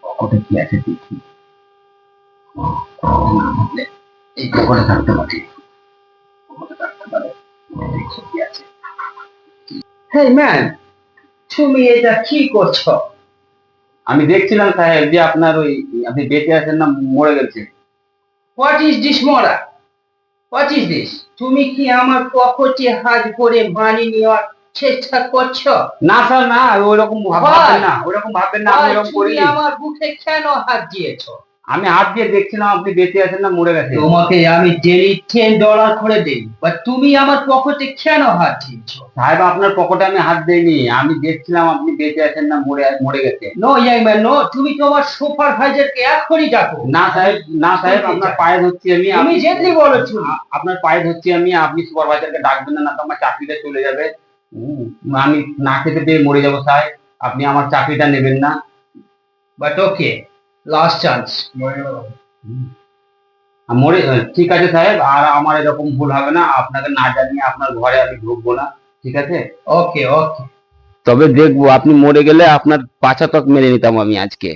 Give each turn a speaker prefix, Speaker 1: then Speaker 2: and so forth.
Speaker 1: পকেটে কি আছে দেখি। না থাকলে এই পকেটে থাকতে পারে, পকেটে থাকতে পারে। দেখি কি আছে।
Speaker 2: হেই ম্যান, তুমি এটা কি করছো?
Speaker 1: আমি দেখছিলাম সাহেব যে আপনার ওই আপনি বেঁচে আছেন না মরে গেছে।
Speaker 2: হোয়াট ইজ দিস মরা? What is this? তুমি কি আমার পকেটে হাত করে মানি নেওয়ার চেষ্টা করছো?
Speaker 1: না স্যার, না ওইরকম ভাববেন না, ওইরকম ভাববেন না, আমি ওরকম
Speaker 2: তুমি
Speaker 1: করিনি।
Speaker 2: আমার বুকে কেন হাত দিয়েছো?
Speaker 1: আমি হাত দিয়ে দেখছিলাম আপনি বেঁচে আছেন না মরে গেছে।
Speaker 2: তোমাকে আমি ডেলি $10 করে দেই, বাট তুমি আমার পকেটে কেন হাত দিয়েছো?
Speaker 1: সাহেব আপনার পকেটে আমি হাত দেইনি, আমি দেখছিলাম আপনি বেঁচে আছেন না মরে গেছে।
Speaker 2: নো ইয়াং ম্যান নো, তুমি তোমার সুপারভাইজারকে এখনই ডাকো।
Speaker 1: না সাহেব, না সাহেব, আপনার পায়ে ধরছি আমি।
Speaker 2: ইমিডিয়েটলি বলো তুমি।
Speaker 1: আপনার পায়ে ধরছি আমি, আপনি সুপারভাইজারকে ডাকবেন না, না তো আমার চাকরিটা চলে যাবে। আমি না খেতে পেয়ে মরে যাবো সাহেব, আপনি আমার চাকরিটা নেবেন না।
Speaker 2: But okay, last chance.
Speaker 1: মরে ঠিক আছে সাহেব, আর আমার এরকম ভুল হবে না, আপনাকে না জানিয়ে আপনার ঘরে আমি ঢুকবো না, ঠিক আছে?
Speaker 2: ওকে ওকে।
Speaker 1: তবে দেখবো আপনি মরে গেলে আপনার পাছা তক মেরে নিতাম আমি আজকে।